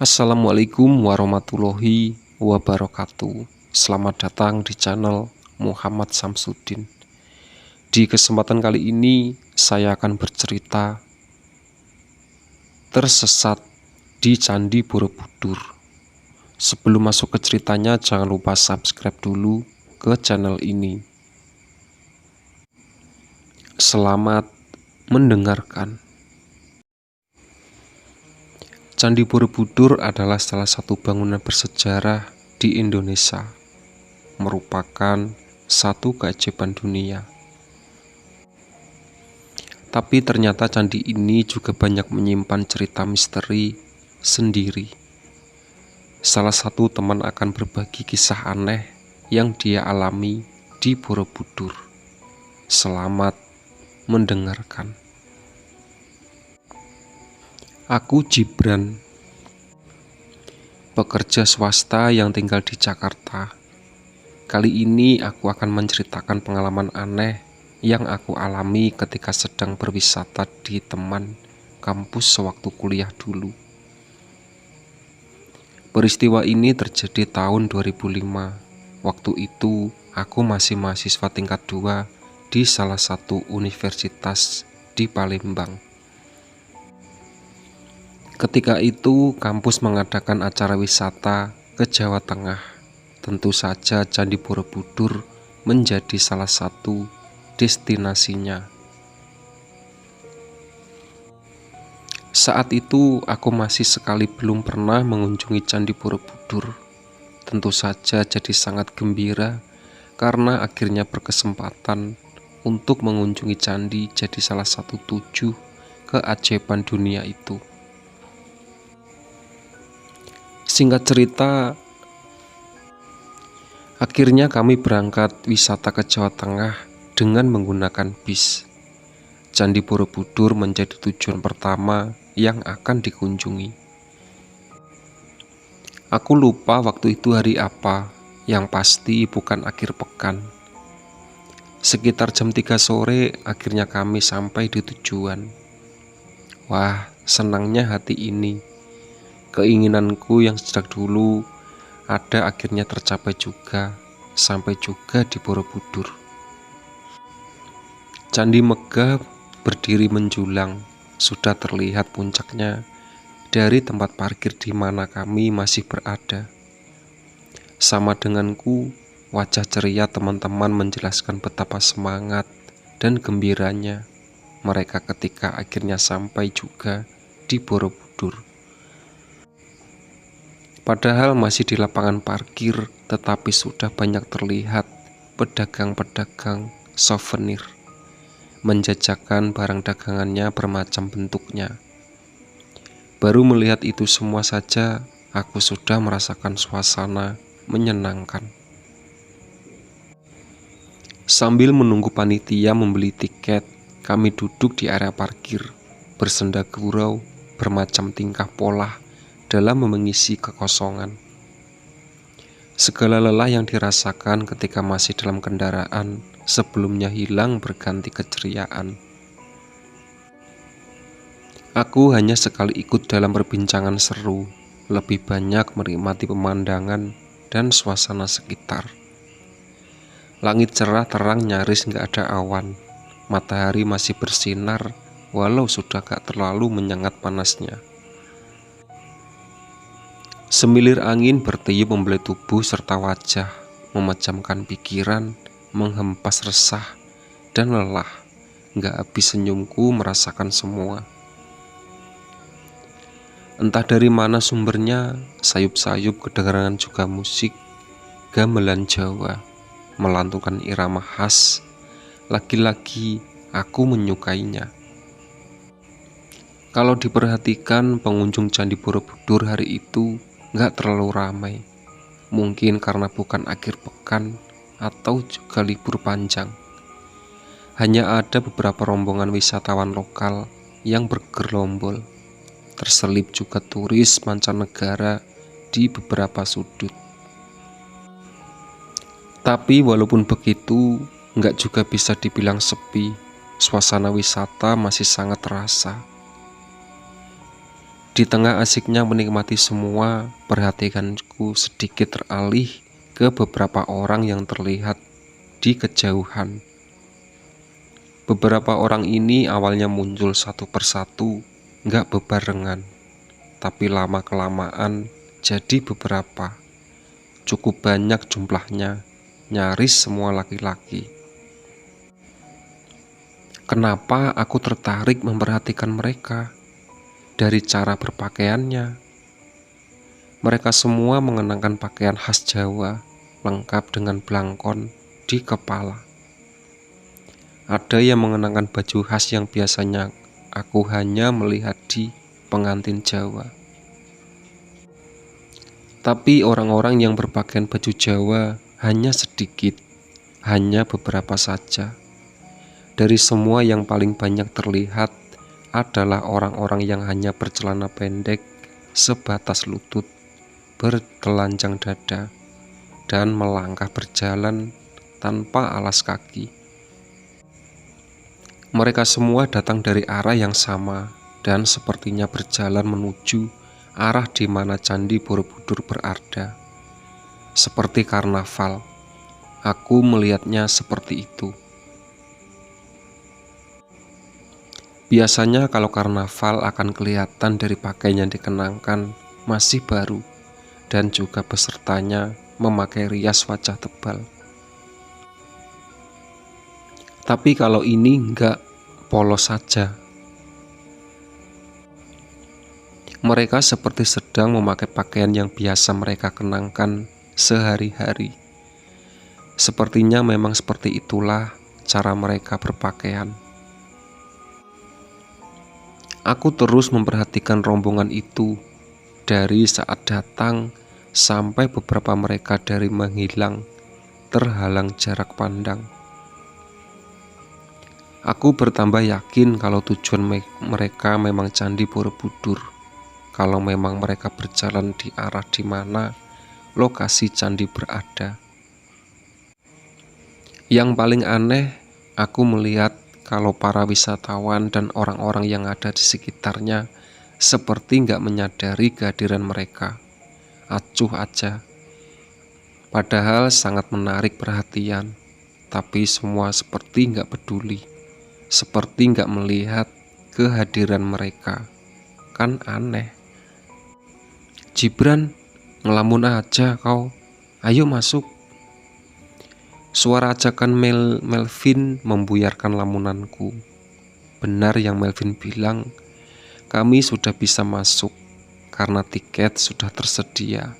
Assalamualaikum warahmatullahi wabarakatuh. Selamat datang di channel Muhammad Samsudin. Di kesempatan kali ini saya akan bercerita tersesat di Candi Borobudur. Sebelum masuk ke ceritanya, jangan lupa subscribe dulu ke channel ini. Selamat mendengarkan. Candi Borobudur adalah salah satu bangunan bersejarah di Indonesia, merupakan satu keajaiban dunia. Tapi ternyata candi ini juga banyak menyimpan cerita misteri sendiri. Salah satu teman akan berbagi kisah aneh yang dia alami di Borobudur. Selamat mendengarkan. Aku Gibran, pekerja swasta yang tinggal di Jakarta. Kali ini aku akan menceritakan pengalaman aneh yang aku alami ketika sedang berwisata di teman kampus sewaktu kuliah dulu. Peristiwa ini terjadi tahun 2005. Waktu itu aku masih mahasiswa tingkat 2 di salah satu universitas di Palembang. Ketika itu kampus mengadakan acara wisata ke Jawa Tengah. Tentu saja Candi Borobudur menjadi salah satu destinasinya. Saat itu aku masih sekali belum pernah mengunjungi Candi Borobudur. Tentu saja jadi sangat gembira karena akhirnya berkesempatan untuk mengunjungi candi jadi salah satu 7 keajaiban dunia itu. Singkat cerita, akhirnya kami berangkat wisata ke Jawa Tengah dengan menggunakan bis. Candi Borobudur menjadi tujuan pertama yang akan dikunjungi. Aku lupa waktu itu hari apa, yang pasti bukan akhir pekan. Sekitar jam 3 sore akhirnya kami sampai di tujuan. Wah, senangnya hati ini. Keinginanku yang sejak dulu ada akhirnya tercapai juga, sampai juga di Borobudur. Candi megah berdiri menjulang, sudah terlihat puncaknya dari tempat parkir di mana kami masih berada. Sama denganku, wajah ceria teman-teman menjelaskan betapa semangat dan gembiranya mereka ketika akhirnya sampai juga di Borobudur. Padahal masih di lapangan parkir, tetapi sudah banyak terlihat pedagang-pedagang souvenir menjajakan barang dagangannya bermacam bentuknya. Baru melihat itu semua saja, aku sudah merasakan suasana menyenangkan. Sambil menunggu panitia membeli tiket, kami duduk di area parkir, bersenda gurau, bermacam tingkah pola dalam mengisi kekosongan. Segala lelah yang dirasakan ketika masih dalam kendaraan sebelumnya hilang berganti keceriaan. Aku hanya sekali ikut dalam perbincangan seru, lebih banyak menikmati pemandangan dan suasana sekitar. Langit cerah terang nyaris gak ada awan. Matahari masih bersinar walau sudah gak terlalu menyengat panasnya. Semilir angin bertiup membelai tubuh serta wajah, memejamkan pikiran, menghempas resah dan lelah. Gak habis senyumku merasakan semua. Entah dari mana sumbernya, sayup-sayup kedengaran juga musik gamelan Jawa, melantunkan irama khas. Lagi-lagi aku menyukainya. Kalau diperhatikan, pengunjung Candi Borobudur hari itu gak terlalu ramai. Mungkin karena bukan akhir pekan atau juga libur panjang. Hanya ada beberapa rombongan wisatawan lokal yang bergerombol. Terselip juga turis mancanegara di beberapa sudut. Tapi walaupun begitu, gak juga bisa dibilang sepi. Suasana wisata masih sangat terasa. Di tengah asiknya menikmati semua, perhatianku sedikit teralih ke beberapa orang yang terlihat di kejauhan. Beberapa orang ini awalnya muncul satu persatu, nggak bebarengan, tapi lama-kelamaan jadi beberapa. Cukup banyak jumlahnya, nyaris semua laki-laki. Kenapa aku tertarik memperhatikan mereka? Dari cara berpakaiannya. Mereka semua mengenakan pakaian khas Jawa, lengkap dengan blangkon di kepala. Ada yang mengenakan baju khas yang biasanya aku hanya melihat di pengantin Jawa. Tapi orang-orang yang berpakaian baju Jawa hanya sedikit, hanya beberapa saja. Dari semua yang paling banyak terlihat adalah orang-orang yang hanya bercelana pendek sebatas lutut, bertelanjang dada, dan melangkah berjalan tanpa alas kaki. Mereka semua datang dari arah yang sama dan sepertinya berjalan menuju arah di mana Candi Borobudur berada. Seperti karnaval, aku melihatnya seperti itu. Biasanya kalau karnaval akan kelihatan dari pakaian yang dikenakan masih baru dan juga pesertanya memakai rias wajah tebal. Tapi kalau ini enggak, polos saja. Mereka seperti sedang memakai pakaian yang biasa mereka kenakan sehari-hari. Sepertinya memang seperti itulah cara mereka berpakaian. Aku terus memperhatikan rombongan itu dari saat datang sampai beberapa mereka dari menghilang, terhalang jarak pandang. Aku bertambah yakin kalau tujuan mereka memang Candi Borobudur. Kalau memang mereka berjalan di arah di mana lokasi candi berada. Yang paling aneh, aku melihat kalau para wisatawan dan orang-orang yang ada di sekitarnya seperti nggak menyadari kehadiran mereka. Acuh aja. Padahal sangat menarik perhatian, tapi semua seperti nggak peduli. Seperti nggak melihat kehadiran mereka. Kan aneh. Gibran, ngelamun aja kau. Ayo masuk. Suara ajakan Melvin membuyarkan lamunanku. Benar yang Melvin bilang, kami sudah bisa masuk karena tiket sudah tersedia.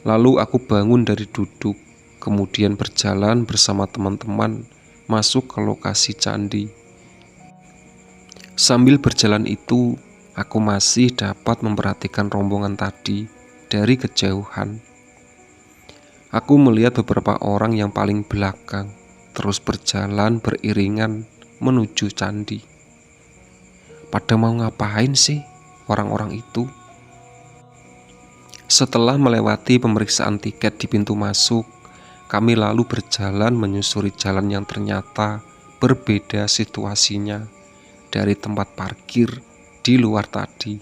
Lalu aku bangun dari duduk, kemudian berjalan bersama teman-teman masuk ke lokasi candi. Sambil berjalan itu, aku masih dapat memperhatikan rombongan tadi dari kejauhan. Aku melihat beberapa orang yang paling belakang terus berjalan beriringan menuju candi. Pada mau ngapain sih orang-orang itu? Setelah melewati pemeriksaan tiket di pintu masuk, kami lalu berjalan menyusuri jalan yang ternyata berbeda situasinya dari tempat parkir di luar tadi.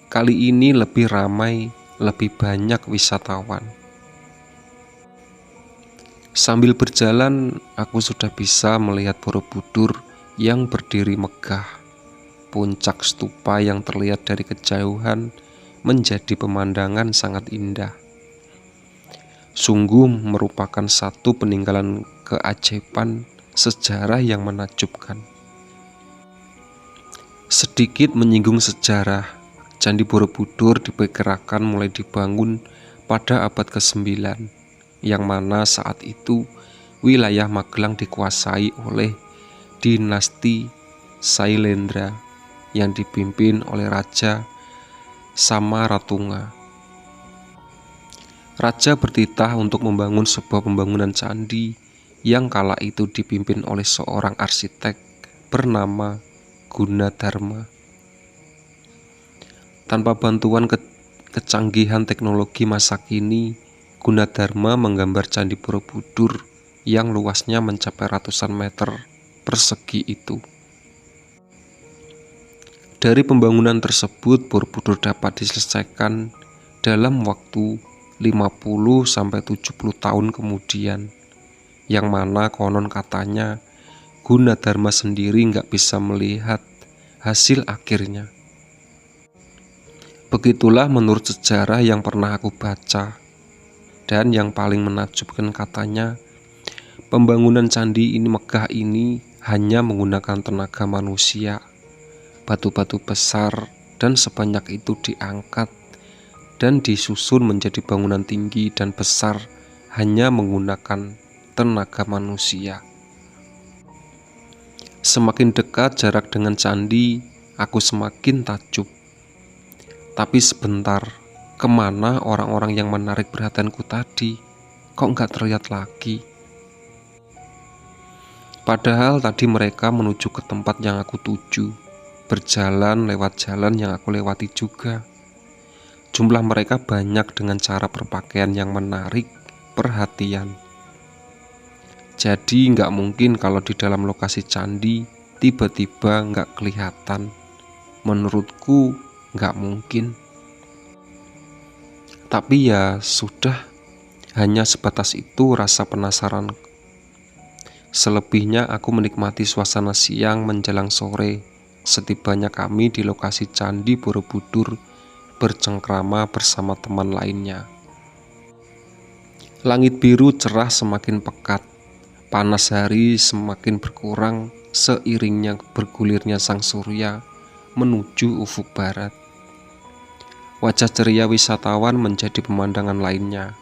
Kali ini lebih ramai, lebih banyak wisatawan. Sambil berjalan, aku sudah bisa melihat Borobudur yang berdiri megah. Puncak stupa yang terlihat dari kejauhan menjadi pemandangan sangat indah. Sungguh merupakan satu peninggalan keajaiban sejarah yang menakjubkan. Sedikit menyinggung sejarah, Candi Borobudur diperkirakan mulai dibangun pada abad ke-9. Yang mana saat itu wilayah Magelang dikuasai oleh dinasti Sailendra yang dipimpin oleh Raja Samaratunga. Raja bertitah untuk membangun sebuah pembangunan candi yang kala itu dipimpin oleh seorang arsitek bernama Gunadarma. Tanpa bantuan kecanggihan teknologi masa kini, Gunadarma menggambar Candi Borobudur yang luasnya mencapai ratusan meter persegi itu. Dari pembangunan tersebut, Borobudur dapat diselesaikan dalam waktu 50-70 tahun kemudian, yang mana konon katanya Gunadarma sendiri nggak bisa melihat hasil akhirnya. Begitulah menurut sejarah yang pernah aku baca. Dan yang paling menakjubkan katanya, pembangunan candi ini megah ini hanya menggunakan tenaga manusia. Batu-batu besar dan sebanyak itu diangkat dan disusun menjadi bangunan tinggi dan besar hanya menggunakan tenaga manusia. Semakin dekat jarak dengan candi, aku semakin takjub. Tapi sebentar, kemana orang-orang yang menarik perhatianku tadi? Kok nggak terlihat lagi? Padahal tadi mereka menuju ke tempat yang aku tuju, berjalan lewat jalan yang aku lewati juga. Jumlah mereka banyak dengan cara berpakaian yang menarik perhatian. Jadi nggak mungkin kalau di dalam lokasi candi tiba-tiba nggak kelihatan. Menurutku nggak mungkin. Tapi ya sudah, hanya sebatas itu rasa penasaran. Selebihnya aku menikmati suasana siang menjelang sore. Setibanya kami di lokasi Candi Borobudur bercengkrama bersama teman lainnya. Langit biru cerah semakin pekat. Panas hari semakin berkurang seiringnya bergulirnya sang surya menuju ufuk barat. Wajah ceria wisatawan menjadi pemandangan lainnya.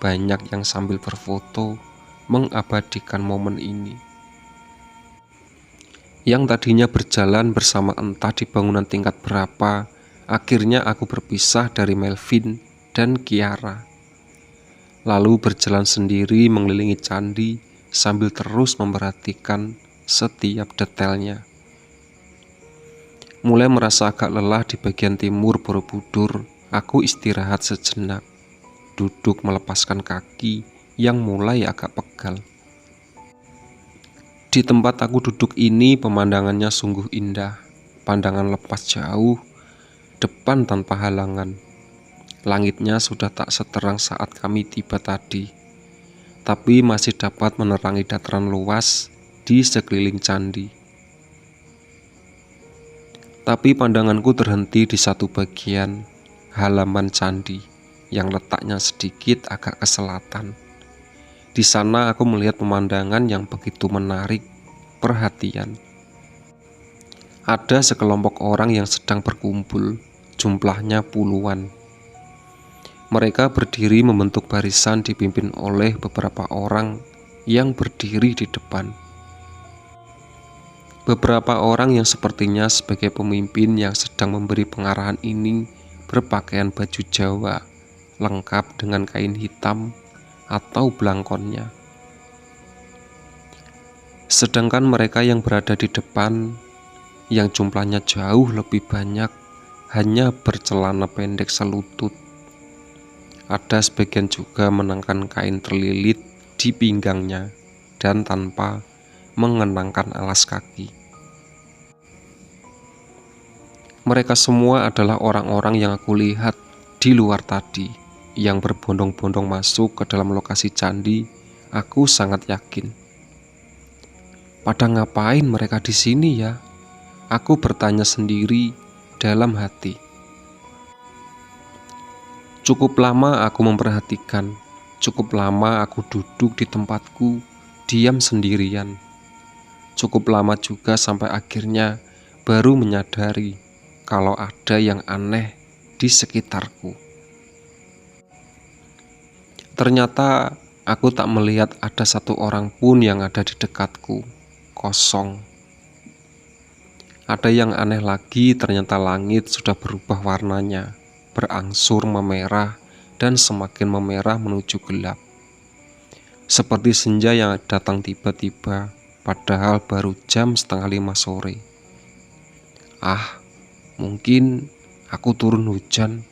Banyak yang sambil berfoto mengabadikan momen ini. Yang tadinya berjalan bersama entah di bangunan tingkat berapa, akhirnya aku berpisah dari Melvin dan Kiara. Lalu berjalan sendiri mengelilingi candi sambil terus memperhatikan setiap detailnya. Mulai merasa agak lelah di bagian timur Borobudur, aku istirahat sejenak, duduk melepaskan kaki yang mulai agak pegal. Di tempat aku duduk ini pemandangannya sungguh indah, pandangan lepas jauh, depan tanpa halangan. Langitnya sudah tak seterang saat kami tiba tadi, tapi masih dapat menerangi dataran luas di sekeliling candi. Tapi pandanganku terhenti di satu bagian halaman candi yang letaknya sedikit agak ke selatan. Di sana aku melihat pemandangan yang begitu menarik perhatian. Ada sekelompok orang yang sedang berkumpul, jumlahnya puluhan. Mereka berdiri membentuk barisan dipimpin oleh beberapa orang yang berdiri di depan. Beberapa orang yang sepertinya sebagai pemimpin yang sedang memberi pengarahan ini berpakaian baju Jawa, lengkap dengan kain hitam atau belangkonnya. Sedangkan mereka yang berada di depan, yang jumlahnya jauh lebih banyak, hanya bercelana pendek selutut. Ada sebagian juga mengenakan kain terlilit di pinggangnya dan tanpa mengenakan alas kaki. Mereka semua adalah orang-orang yang aku lihat di luar tadi, yang berbondong-bondong masuk ke dalam lokasi candi. Aku sangat yakin. Pada ngapain mereka di sini ya? Aku bertanya sendiri dalam hati. Cukup lama aku memperhatikan, cukup lama aku duduk di tempatku, diam sendirian. Cukup lama juga sampai akhirnya baru menyadari kalau ada yang aneh di sekitarku. Ternyata aku tak melihat ada satu orang pun yang ada di dekatku, kosong. Ada yang aneh lagi, ternyata langit sudah berubah warnanya, berangsur memerah dan semakin memerah menuju gelap. Seperti senja yang datang tiba-tiba, padahal baru jam 4:30 sore. Mungkin aku turun hujan,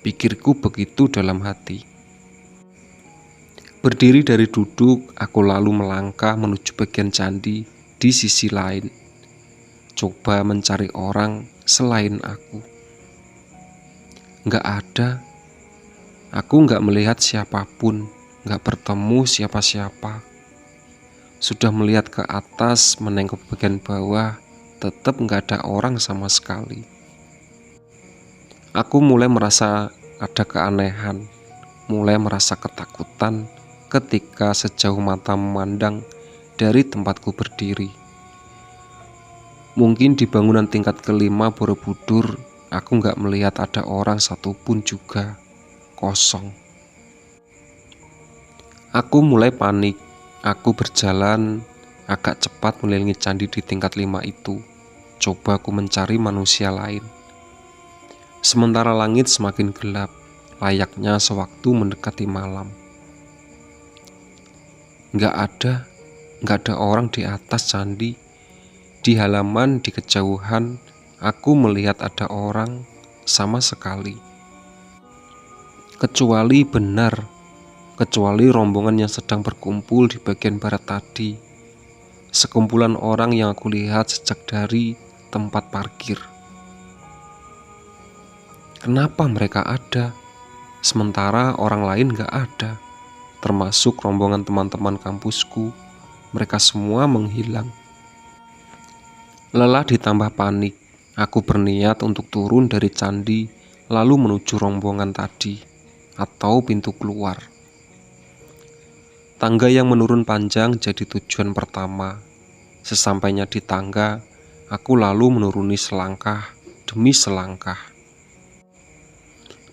pikirku begitu dalam hati. Berdiri dari duduk, aku lalu melangkah menuju bagian candi di sisi lain. Coba mencari orang selain aku. Nggak ada. Aku nggak melihat siapapun, nggak bertemu siapa-siapa. Sudah melihat ke atas, menengok bagian bawah, tetap nggak ada orang sama sekali. Aku mulai merasa ada keanehan, mulai merasa ketakutan ketika sejauh mata memandang dari tempatku berdiri. Mungkin di bangunan tingkat kelima Borobudur, aku nggak melihat ada orang satupun juga, kosong. Aku mulai panik. Aku berjalan agak cepat mengelilingi candi di tingkat 5 itu. Coba aku mencari manusia lain. Sementara langit semakin gelap, layaknya sewaktu mendekati malam. Nggak ada orang di atas candi. Di halaman di kejauhan, aku melihat ada orang sama sekali. Kecuali rombongan yang sedang berkumpul di bagian barat tadi. Sekumpulan orang yang aku lihat sejak dari tempat parkir. Kenapa mereka ada, sementara orang lain gak ada? Termasuk rombongan teman-teman kampusku. Mereka semua menghilang. Lelah ditambah panik, aku berniat untuk turun dari candi lalu menuju rombongan tadi atau pintu keluar. Tangga yang menurun panjang jadi tujuan pertama. Sesampainya di tangga, aku lalu menuruni selangkah demi selangkah.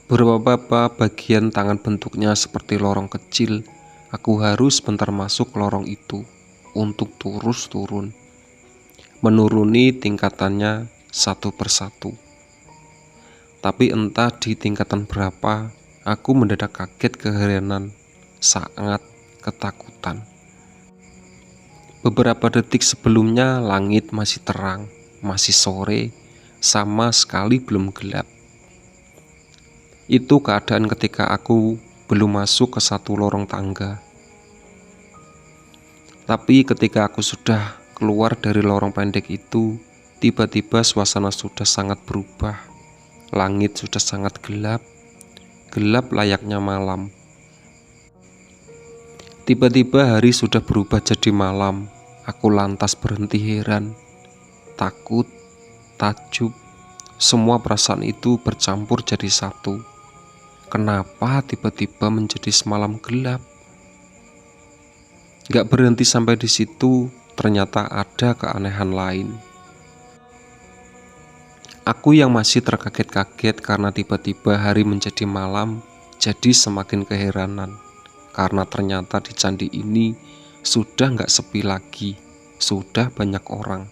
Beberapa bagian tangan bentuknya seperti lorong kecil. Aku harus bentar masuk lorong itu untuk terus turun, menuruni tingkatannya satu persatu. Tapi entah di tingkatan berapa, aku mendadak kaget keheranan, sangat ketakutan. Beberapa detik sebelumnya langit masih terang, masih sore, sama sekali belum gelap. Itu keadaan ketika aku belum masuk ke satu lorong tangga. Tapi ketika aku sudah keluar dari lorong pendek itu, tiba-tiba suasana sudah sangat berubah. Langit sudah sangat gelap, gelap layaknya malam. Tiba-tiba hari sudah berubah jadi malam. Aku lantas berhenti heran, takut, takjub. Semua perasaan itu bercampur jadi satu. Kenapa tiba-tiba menjadi semalam gelap? Gak berhenti sampai di situ, ternyata ada keanehan lain. Aku yang masih terkaget-kaget karena tiba-tiba hari menjadi malam, jadi semakin keheranan. Karena ternyata di candi ini sudah gak sepi lagi, sudah banyak orang.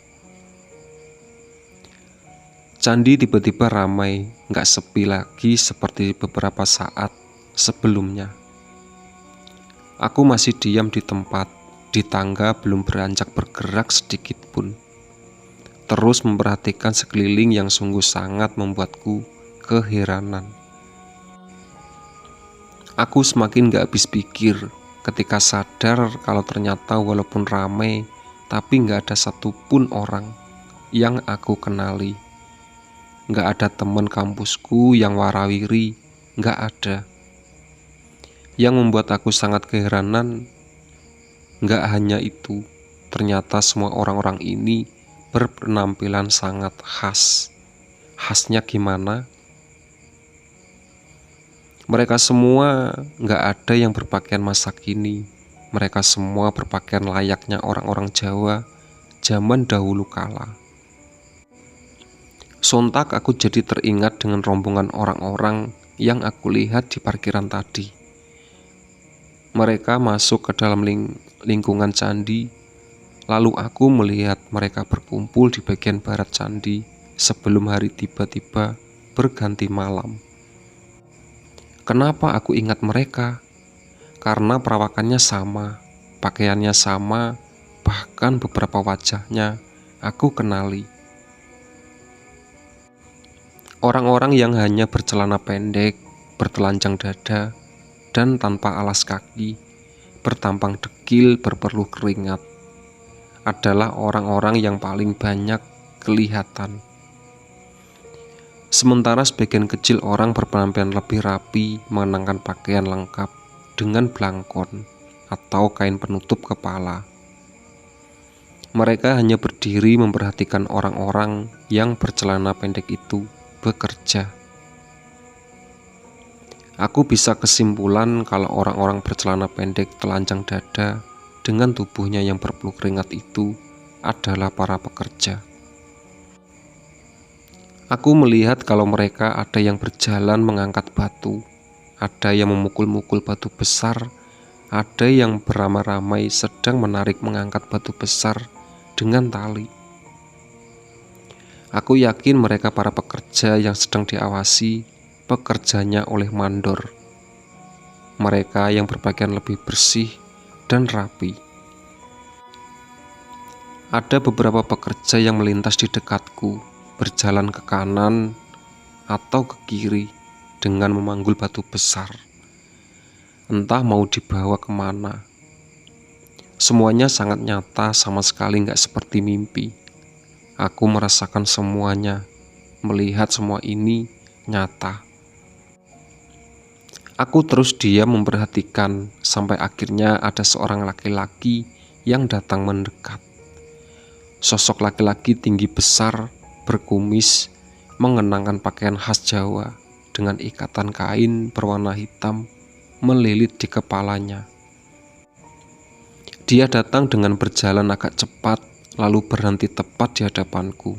Candi tiba-tiba ramai, gak sepi lagi seperti beberapa saat sebelumnya. Aku masih diam di tempat, di tangga belum beranjak bergerak sedikit pun. Terus memperhatikan sekeliling yang sungguh sangat membuatku keheranan. Aku semakin gak habis pikir ketika sadar kalau ternyata walaupun ramai, tapi gak ada satupun orang yang aku kenali. Gak ada teman kampusku yang warawiri, gak ada. Yang membuat aku sangat keheranan, gak hanya itu, ternyata semua orang-orang ini berpenampilan sangat khas. Khasnya gimana? Mereka semua gak ada yang berpakaian masa kini. Mereka semua berpakaian layaknya orang-orang Jawa zaman dahulu kala. Sontak aku jadi teringat dengan rombongan orang-orang yang aku lihat di parkiran tadi. Mereka masuk ke dalam lingkungan candi. Lalu aku melihat mereka berkumpul di bagian barat candi sebelum hari tiba-tiba berganti malam. Kenapa aku ingat mereka? Karena perawakannya sama, pakaiannya sama, bahkan beberapa wajahnya aku kenali. Orang-orang yang hanya bercelana pendek, bertelanjang dada, dan tanpa alas kaki, bertampang dekil, berpeluh keringat, adalah orang-orang yang paling banyak kelihatan. Sementara sebagian kecil orang berpenampilan lebih rapi, mengenakan pakaian lengkap dengan blangkon atau kain penutup kepala. Mereka hanya berdiri memperhatikan orang-orang yang bercelana pendek itu bekerja. Aku bisa kesimpulan kalau orang-orang bercelana pendek telanjang dada dengan tubuhnya yang berpeluh keringat itu adalah para pekerja. Aku melihat kalau mereka ada yang berjalan mengangkat batu, ada yang memukul-mukul batu besar, ada yang beramai-ramai sedang menarik mengangkat batu besar dengan tali. Aku yakin mereka para pekerja yang sedang diawasi pekerjanya oleh mandor. Mereka yang berpakaian lebih bersih dan rapi. Ada beberapa pekerja yang melintas di dekatku, berjalan ke kanan atau ke kiri dengan memanggul batu besar. Entah mau dibawa kemana. Semuanya sangat nyata, sama sekali nggak seperti mimpi. Aku merasakan semuanya, melihat semua ini nyata. Aku terus diam memperhatikan sampai akhirnya ada seorang laki-laki yang datang mendekat. Sosok laki-laki tinggi besar, berkumis, mengenakan pakaian khas Jawa dengan ikatan kain berwarna hitam melilit di kepalanya. Dia datang dengan berjalan agak cepat, lalu berhenti tepat di hadapanku.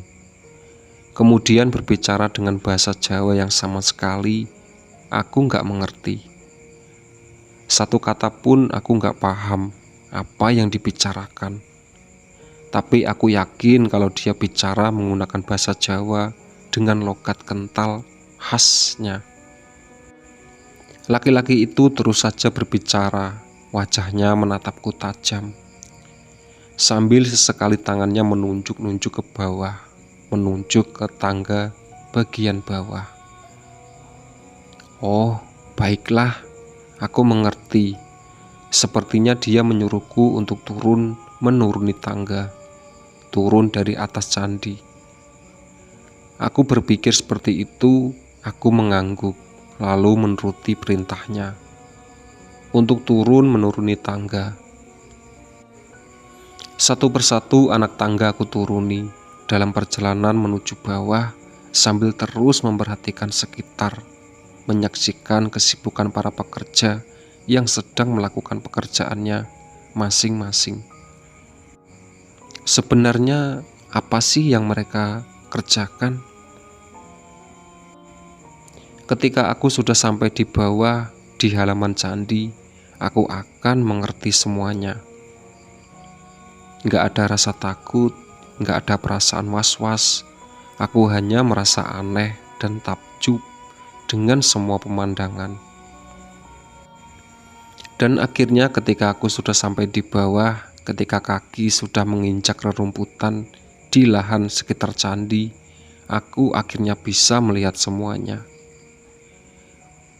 Kemudian berbicara dengan bahasa Jawa yang sama sekali aku nggak mengerti. Satu kata pun aku nggak paham apa yang dibicarakan. Tapi aku yakin kalau dia bicara menggunakan bahasa Jawa dengan logat kental khasnya. Laki-laki itu terus saja berbicara, wajahnya menatapku tajam. Sambil sesekali tangannya menunjuk-nunjuk ke bawah, menunjuk ke tangga bagian bawah. Oh, baiklah, aku mengerti. Sepertinya dia menyuruhku untuk menuruni tangga, turun dari atas candi. Aku berpikir seperti itu, aku mengangguk, lalu menuruti perintahnya untuk menuruni tangga. Satu persatu anak tangga aku turuni dalam perjalanan menuju bawah sambil terus memperhatikan sekitar, menyaksikan kesibukan para pekerja yang sedang melakukan pekerjaannya masing-masing. Sebenarnya apa sih yang mereka kerjakan? Ketika aku sudah sampai di bawah di halaman candi, aku akan mengerti semuanya. Gak ada rasa takut, gak ada perasaan was-was. Aku hanya merasa aneh dan takjub dengan semua pemandangan. Dan akhirnya ketika aku sudah sampai di bawah, ketika kaki sudah menginjak rerumputan di lahan sekitar candi, aku akhirnya bisa melihat semuanya.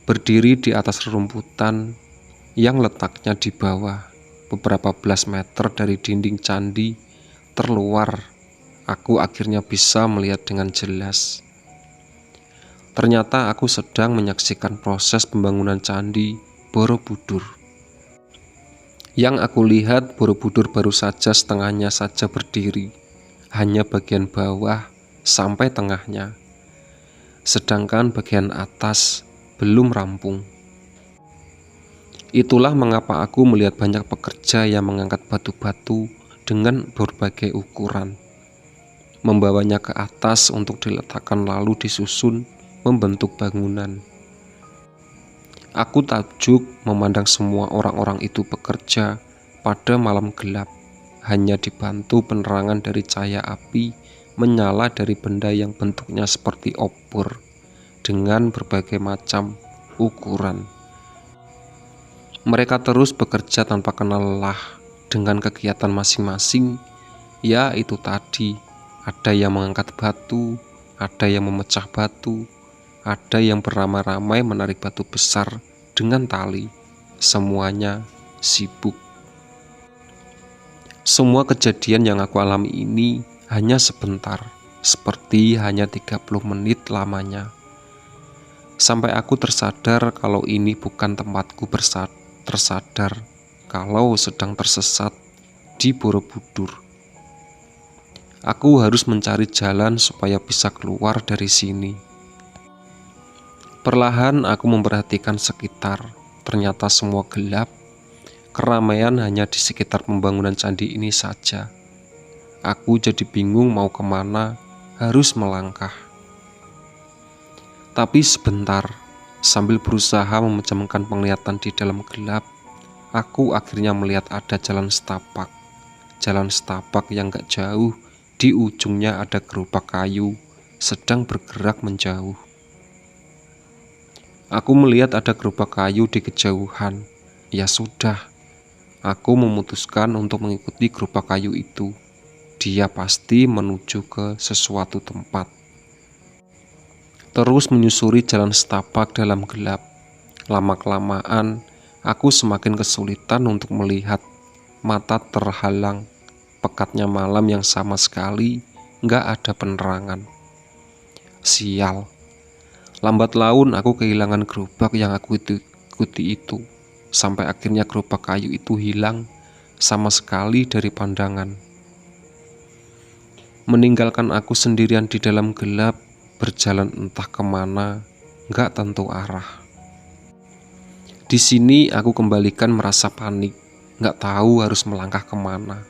Berdiri di atas rerumputan yang letaknya di bawah, beberapa belas meter dari dinding candi terluar, aku akhirnya bisa melihat dengan jelas. Ternyata aku sedang menyaksikan proses pembangunan candi Borobudur. Yang aku lihat, Borobudur baru saja setengahnya saja berdiri, hanya bagian bawah sampai tengahnya, sedangkan bagian atas belum rampung. Itulah mengapa aku melihat banyak pekerja yang mengangkat batu-batu dengan berbagai ukuran, membawanya ke atas untuk diletakkan lalu disusun membentuk bangunan. Aku takjub memandang semua orang-orang itu bekerja pada malam gelap, hanya dibantu penerangan dari cahaya api menyala dari benda yang bentuknya seperti obor dengan berbagai macam ukuran. Mereka terus bekerja tanpa kenal lelah dengan kegiatan masing-masing, yaitu tadi ada yang mengangkat batu, ada yang memecah batu, ada yang beramai-ramai menarik batu besar dengan tali. Semuanya sibuk. Semua kejadian yang aku alami ini hanya sebentar, seperti hanya 30 menit lamanya. Sampai aku tersadar kalau ini bukan tempatku tersadar kalau sedang tersesat di Borobudur. Aku harus mencari jalan supaya bisa keluar dari sini. Perlahan aku memperhatikan sekitar. Ternyata semua gelap. Keramaian hanya di sekitar pembangunan candi ini saja. Aku jadi bingung mau kemana, harus melangkah. Tapi sebentar, sambil berusaha memejamkan penglihatan di dalam gelap, aku akhirnya melihat ada jalan setapak. Jalan setapak yang gak jauh, di ujungnya ada gerobak kayu, sedang bergerak menjauh. Aku melihat ada gerobak kayu di kejauhan. Ya sudah, aku memutuskan untuk mengikuti gerobak kayu itu. Dia pasti menuju ke sesuatu tempat. Terus menyusuri jalan setapak dalam gelap. Lama-kelamaan, aku semakin kesulitan untuk melihat. Mata terhalang. Pekatnya malam yang sama sekali nggak ada penerangan. Sial. Lambat laun aku kehilangan gerobak yang aku ikuti itu. Sampai akhirnya gerobak kayu itu hilang sama sekali dari pandangan. Meninggalkan aku sendirian di dalam gelap, berjalan entah kemana, nggak tentu arah. Di sini aku kembalikan merasa panik, nggak tahu harus melangkah kemana.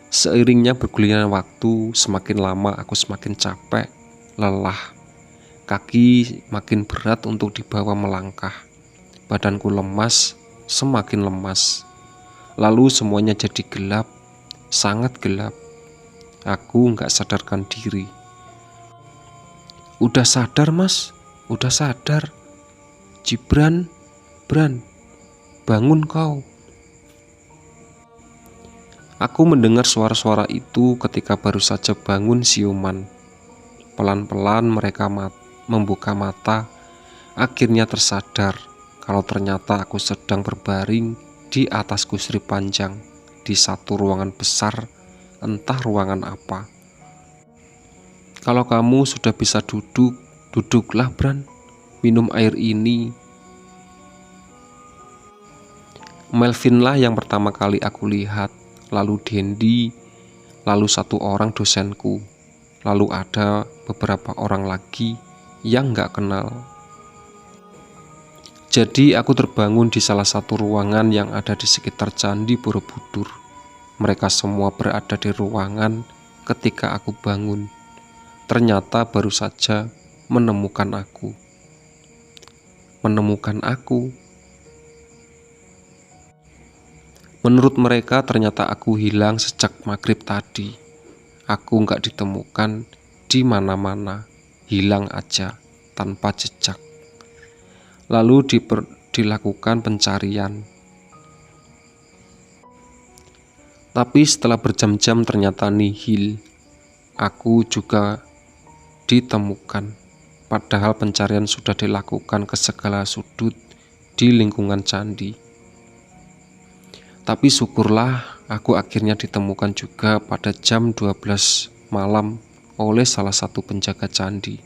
Seiringnya bergulirnya waktu, semakin lama aku semakin capek, lelah. Kaki makin berat untuk dibawa melangkah. Badanku lemas, semakin lemas. Lalu semuanya jadi gelap, sangat gelap. Aku nggak sadarkan diri. Udah sadar mas, udah sadar. Gibran, Bran, bangun kau. Aku mendengar suara-suara itu ketika baru saja bangun siuman. Pelan-pelan mereka membuka mata, akhirnya tersadar kalau ternyata aku sedang berbaring di atas kursi panjang di satu ruangan besar, entah ruangan apa. Kalau kamu sudah bisa duduk, duduklah Bran, minum air ini. Melvinlah yang pertama kali aku lihat. Lalu Dendi, lalu satu orang dosenku, lalu ada beberapa orang lagi yang gak kenal. Jadi aku terbangun di salah satu ruangan yang ada di sekitar Candi Borobudur. Mereka semua berada di ruangan ketika aku bangun. Ternyata baru saja menemukan aku. Menemukan aku. Menurut mereka ternyata aku hilang sejak maghrib tadi. Aku nggak ditemukan di mana-mana, hilang aja tanpa jejak. Lalu dilakukan pencarian. Tapi setelah berjam-jam ternyata nihil. Aku juga ditemukan. Padahal pencarian sudah dilakukan ke segala sudut di lingkungan candi. Tapi syukurlah aku akhirnya ditemukan juga pada jam 12 malam oleh salah satu penjaga candi.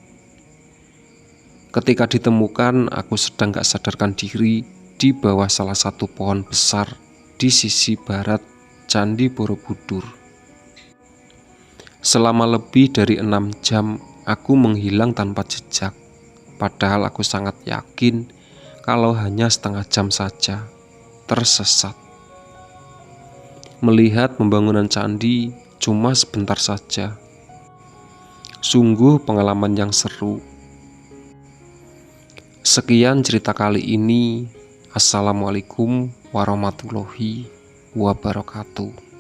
Ketika ditemukan, aku sedang gak sadarkan diri di bawah salah satu pohon besar di sisi barat Candi Borobudur. Selama lebih dari 6 jam, aku menghilang tanpa jejak. Padahal aku sangat yakin kalau hanya setengah jam saja, tersesat. Melihat pembangunan candi cuma sebentar saja. Sungguh pengalaman yang seru. Sekian cerita kali ini. Assalamualaikum warahmatullahi wabarakatuh.